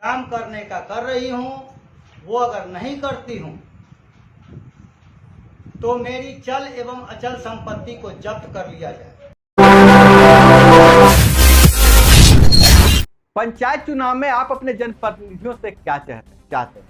काम करने का कर रही हूँ, वो अगर नहीं करती हूँ तो मेरी चल एवं अचल संपत्ति को जब्त कर लिया जाए। पंचायत चुनाव में आप अपने जनप्रतिनिधियों से क्या चाहते हैं?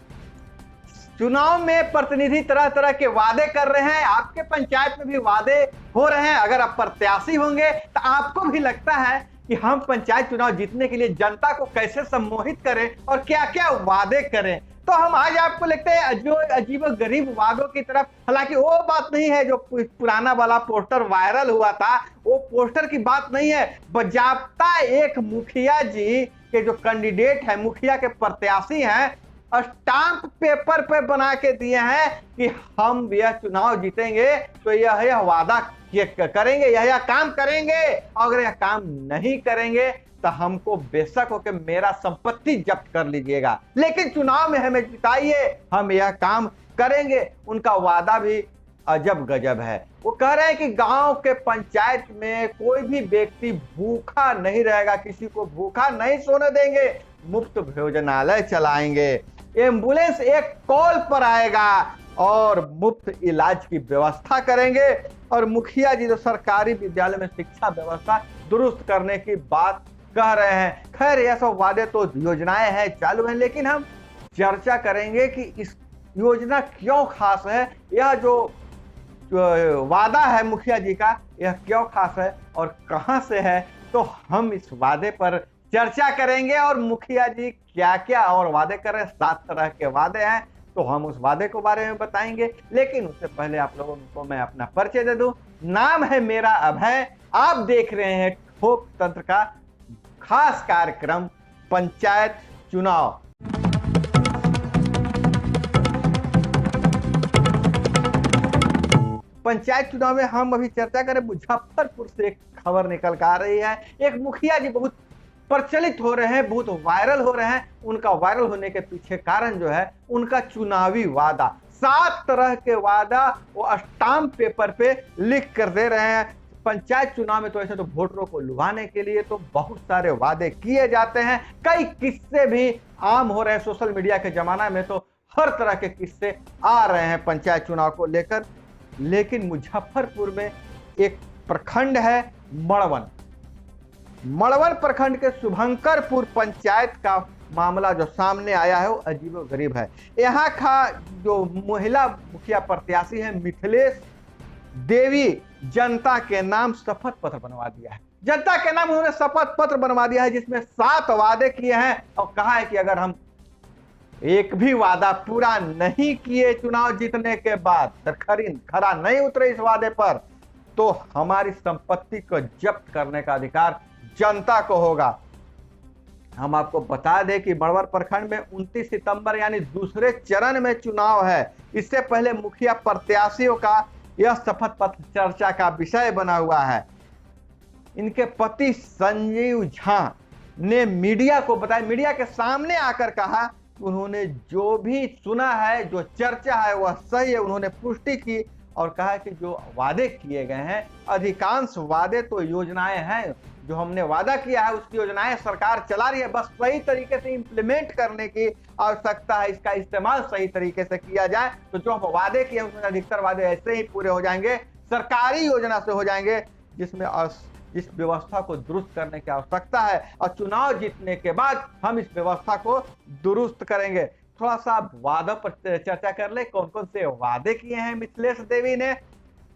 चुनाव में प्रतिनिधि तरह तरह के वादे कर रहे हैं, आपके पंचायत में भी वादे हो रहे हैं। अगर आप प्रत्याशी होंगे तो आपको भी लगता है कि हम पंचायत चुनाव जीतने के लिए जनता को कैसे सम्मोहित करें और क्या क्या वादे करें। तो हम आज आपको लगता है जो अजीब गरीब वादों की तरफ, हालांकि वो बात नहीं है जो पुराना वाला पोस्टर वायरल हुआ था, वो पोस्टर की बात नहीं है। बजाबता एक मुखिया जी के जो कैंडिडेट है, मुखिया के प्रत्याशी हैं, स्टाम्प पेपर पे बना के दिए हैं कि हम यह चुनाव जीतेंगे तो यह वादा करेंगे, यह काम करेंगे, और अगर यह काम नहीं करेंगे तो हमको बेशक हो के मेरा संपत्ति जब्त कर लीजिएगा, लेकिन चुनाव में हमें जिताइए, हम यह काम करेंगे। उनका वादा भी अजब गजब है। वो कह रहे हैं कि गांव के पंचायत में कोई भी व्यक्ति भूखा नहीं रहेगा, किसी को भूखा नहीं सोने देंगे, मुफ्त भोजनालय चलाएंगे, एम्बुलेंस एक कॉल पर आएगा और मुफ्त इलाज की व्यवस्था करेंगे। और मुखिया जी जो सरकारी विद्यालय में शिक्षा व्यवस्था दुरुस्त करने की बात कह रहे हैं। खैर यह सब वादे तो योजनाएं हैं, चालू हैं, लेकिन हम चर्चा करेंगे कि इस योजना क्यों खास है, यह जो वादा है मुखिया जी का यह क्यों खास है और कहां से है। तो हम इस वादे पर चर्चा करेंगे और मुखिया जी क्या क्या और वादे कर रहे हैं। 7 तरह के वादे हैं, तो हम उस वादे के बारे में बताएंगे। लेकिन उससे पहले आप लोगों को मैं अपना परिचय दे दूं। नाम है मेरा अभय, आप देख रहे हैं ठोक तंत्र का खास कार्यक्रम पंचायत चुनाव। पंचायत चुनाव में हम अभी चर्चा करें, मुजफ्फरपुर से एक खबर निकल कर आ रही है। एक मुखिया जी बहुत प्रचलित हो रहे हैं, बहुत वायरल हो रहे हैं। उनका वायरल होने के पीछे कारण जो है उनका चुनावी वादा, 7 तरह के वादा वो स्टाम्प पेपर पे लिख कर दे रहे हैं। पंचायत चुनाव में तो ऐसे तो वोटरों को लुभाने के लिए तो बहुत सारे वादे किए जाते हैं, कई किस्से भी आम हो रहे हैं। सोशल मीडिया के जमाना में तो हर तरह के किस्से आ रहे हैं पंचायत चुनाव को लेकर। लेकिन मुजफ्फरपुर में एक प्रखंड है मड़वन प्रखंड के शुभंकरपुर पंचायत का मामला जो सामने आया है वो अजीबोगरीब है। यहाँ का जो महिला मुखिया प्रत्याशी है मिथिलेश देवी, जनता के नाम शपथ पत्र बनवा दिया है। जनता के नाम उन्होंने शपथ पत्र बनवा दिया है जिसमें 7 वादे किए हैं और कहा है कि अगर हम एक भी वादा पूरा नहीं किए चुनाव जीतने के बाद, खरा नहीं उतरे इस वादे पर, तो हमारी संपत्ति को जब्त करने का अधिकार जनता को होगा। हम आपको बता दें कि मड़वर प्रखंड में 29 सितंबर यानी दूसरे चरण में चुनाव है। इससे पहले मुखिया प्रत्याशियों का यह शपथ पत्र चर्चा का विषय बना हुआ है। इनके पति संजीव झा ने मीडिया को बताया, मीडिया के सामने आकर कहा उन्होंने जो भी सुना है, जो चर्चा है वह सही है। उन्होंने पुष्टि की और कहा कि जो वादे किए गए हैं, अधिकांश वादे तो योजनाएं हैं, जो हमने वादा किया है उसकी योजनाएं सरकार चला रही है, बस सही तरीके से इंप्लीमेंट करने की आवश्यकता है, इसका इस्तेमाल सही तरीके से किया जाए तो जो हम वादे किए उसमें अधिकतर वादे ऐसे ही पूरे हो जाएंगे, सरकारी योजना से हो जाएंगे, जिसमें जिस व्यवस्था को दुरुस्त करने की आवश्यकता है और चुनाव जीतने के बाद हम इस व्यवस्था को दुरुस्त करेंगे। थोड़ा सा वादों पर चर्चा कर ले, कौन कौन से वादे किए हैं मिथिलेश देवी ने।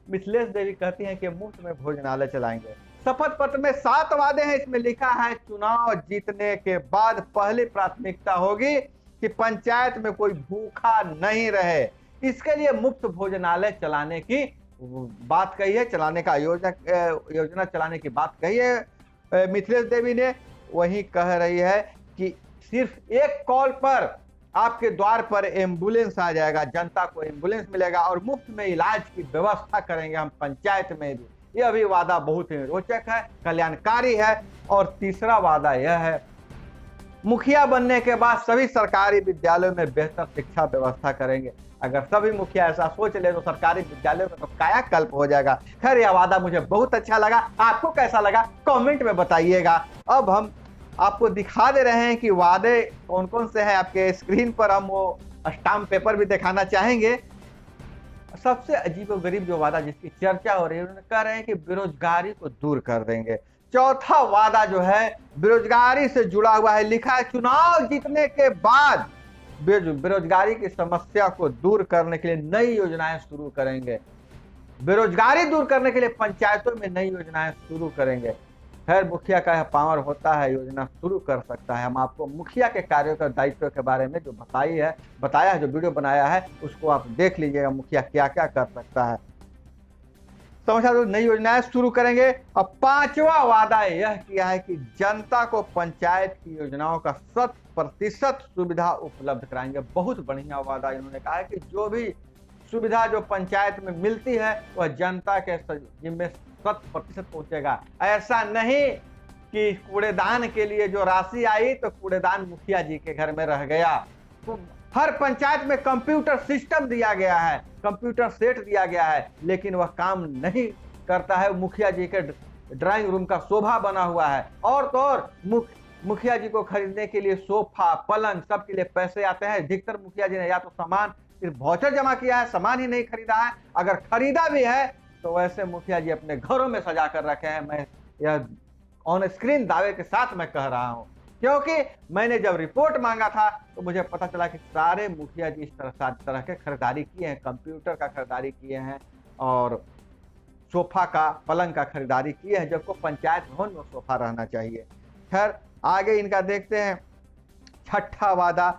मिथिलेश देवी कहती हैं कि मुफ्त में भोजनालय चलाएंगे। शपथ पत्र में 7 वादे हैं, इसमें लिखा है चुनाव जीतने के बाद पहली प्राथमिकता होगी कि पंचायत में कोई भूखा नहीं रहे। इसके लिए मुफ्त भोजनालय चलाने की बात कही है, चलाने का योजना चलाने की बात कही है मिथिलेश देवी ने। वही कह रही है कि सिर्फ एक कॉल पर आपके द्वार पर एम्बुलेंस आ जाएगा, जनता को एम्बुलेंस मिलेगा और मुफ्त में इलाज की व्यवस्था करेंगे हम पंचायत में भी। यह भी वादा बहुत ही रोचक है, कल्याणकारी है। और तीसरा वादा यह है मुखिया बनने के बाद सभी सरकारी विद्यालयों में बेहतर शिक्षा व्यवस्था करेंगे। अगर सभी मुखिया ऐसा सोच ले तो सरकारी विद्यालयों में तो कायाकल्प हो जाएगा। खैर यह वादा मुझे बहुत अच्छा लगा, आपको कैसा लगा कमेंट में बताइएगा। अब हम आपको दिखा दे रहे हैं कि वादे कौन कौन से हैं। आपके स्क्रीन पर हम वो स्टाम्प पेपर भी दिखाना चाहेंगे। सबसे अजीबोगरीब जो वादा जिसकी चर्चा हो रही है, उन्होंने कह रहे हैं कि बेरोजगारी को दूर कर देंगे। चौथा वादा जो है बेरोजगारी से जुड़ा हुआ है, लिखा है चुनाव जीतने के बाद बेरोजगारी की समस्या को दूर करने के लिए नई योजनाएं शुरू करेंगे। बेरोजगारी दूर करने के लिए पंचायतों में नई योजनाएं शुरू करेंगे। खैर, मुखिया का पावर होता है, योजना शुरू कर सकता है। हम आपको मुखिया के कार्यों का दायित्व के बारे में जो बताया है, जो वीडियो बनाया है, उसको आप देख लीजिएगा मुखिया क्या क्या कर सकता है। समझा दो, नई योजनाएं शुरू करेंगे। अब पांचवा वादा यह किया है कि जनता को पंचायत की योजनाओं का 100% सुविधा उपलब्ध कराएंगे। बहुत बढ़िया वादा इन्होंने कहा है कि जो भी सुविधा जो पंचायत में मिलती है वह जनता के जिम्मे 100% पहुंचेगा। ऐसा नहीं कि कूड़ेदान के लिए जो राशि आई तो कूड़ेदान मुखिया जी के घर में रह गया। तो हर पंचायत में कंप्यूटर सिस्टम दिया गया है, कंप्यूटर सेट दिया गया है, लेकिन वह काम नहीं करता है। मुखिया जी के ड्राइंग रूम का शोभा बना हुआ है। और तो और मुखिया जी को खरीदने के लिए सोफा, पलंग, सब के लिए पैसे आते हैं। अधिकतर मुखिया जी ने या तो सामान सिर्फ वाउचर जमा किया है, सामान ही नहीं खरीदा है। अगर खरीदा भी है तो वैसे मुखिया जी अपने घरों में सजा कर रखे हैं। मैं यह ऑन स्क्रीन दावे के साथ मैं कह रहा हूं, क्योंकि मैंने जब रिपोर्ट मांगा था तो मुझे पता चला कि सारे मुखिया जी इस तरह के खरीदारी किए हैं। कंप्यूटर का खरीदारी किए हैं और सोफा का, पलंग का खरीदारी किए हैं, जबकि पंचायत भवन में सोफा रहना चाहिए। खैर, आगे इनका देखते हैं। छठा वादा,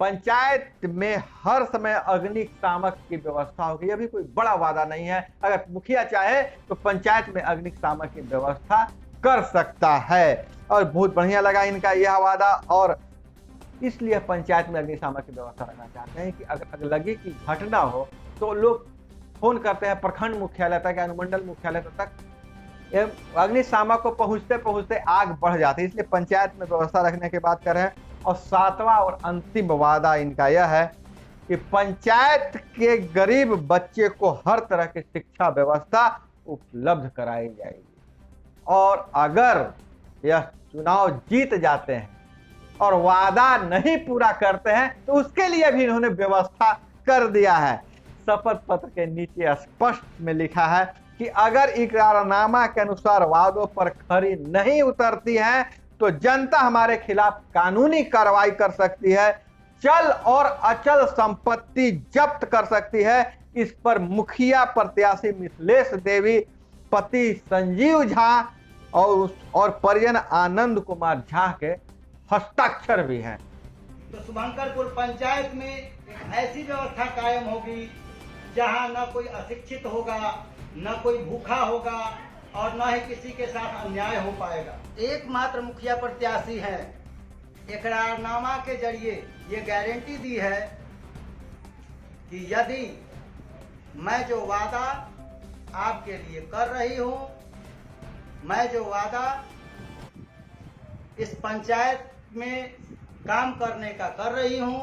पंचायत में हर समय अग्निशामक की व्यवस्था होगी। यह भी कोई बड़ा वादा नहीं है। अगर मुखिया चाहे तो पंचायत में अग्निशामक की व्यवस्था कर सकता है। और बहुत बढ़िया लगा इनका यह वादा। और इसलिए पंचायत में अग्निशामक की व्यवस्था रखना चाहते हैं कि अगर अगलगी की घटना हो तो लोग फोन करते हैं प्रखंड मुख्यालय तक, अनुमंडल मुख्यालय तक। अग्निशामक को पहुंचते पहुंचते आग बढ़ जाती है, इसलिए पंचायत में व्यवस्था रखने की बात कर रहे हैं। और सातवां और अंतिम वादा इनका यह है कि पंचायत के गरीब बच्चे को हर तरह की शिक्षा व्यवस्था उपलब्ध कराई जाएगी। और अगर यह चुनाव जीत जाते हैं और वादा नहीं पूरा करते हैं तो उसके लिए भी इन्होंने व्यवस्था कर दिया है। शपथ पत्र के नीचे स्पष्ट में लिखा है कि अगर इकरारनामा के अनुसार वादों पर खरी नहीं उतरती है तो जनता हमारे खिलाफ कानूनी कार्रवाई कर सकती है, चल और अचल संपत्ति जब्त कर सकती है। इस पर मुखिया प्रत्याशी मिथिलेश देवी, पति संजीव झा और परिजन आनंद कुमार झा के हस्ताक्षर भी हैं। तो शुभंकरपुर पंचायत में एक ऐसी व्यवस्था कायम होगी जहां न कोई अशिक्षित होगा, न कोई भूखा होगा और न ही किसी के साथ अन्याय हो पाएगा। एकमात्र मुखिया प्रत्याशी है, इकरारनामा के जरिए ये गारंटी दी है कि यदि मैं जो वादा आपके लिए कर रही हूं, मैं जो वादा इस पंचायत में काम करने का कर रही हूं,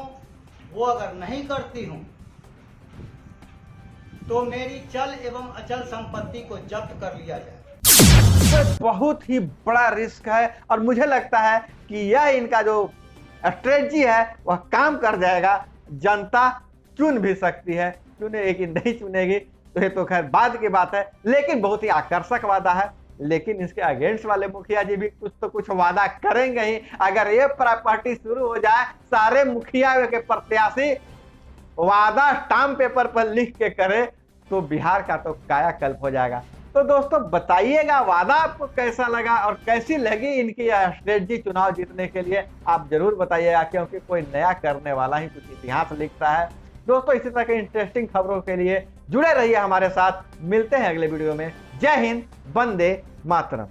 वो अगर नहीं करती हूं तो मेरी चल एवं अचल संपत्ति को जब्त कर लिया जाए। बहुत ही बड़ा रिस्क है और मुझे लगता है कि यह इनका जो स्ट्रेटजी है वह काम कर जाएगा। जनता चुन भी सकती है, चुनेगी कि नहीं चुनेगी तो ये तो खैर बाद की बात है, लेकिन बहुत ही आकर्षक वादा है। लेकिन इसके अगेंस्ट वाले मुखिया जी भी कुछ तो कुछ वादा करेंगे ही। अगर ये प्रॉपर्टी शुरू हो जाए, सारे मुखिया के प्रत्याशी वादा स्टाम्प पेपर पर लिख के करे तो बिहार का तो कायाकल्प हो जाएगा। तो दोस्तों बताइएगा वादा आपको कैसा लगा और कैसी लगी इनकी यह स्ट्रेटजी चुनाव जीतने के लिए, आप जरूर बताइएगा, क्योंकि कोई नया करने वाला ही कुछ इतिहास लिखता है। दोस्तों इसी तरह के इंटरेस्टिंग खबरों के लिए जुड़े रहिए हमारे साथ। मिलते हैं अगले वीडियो में। जय हिंद, वंदे मातरम।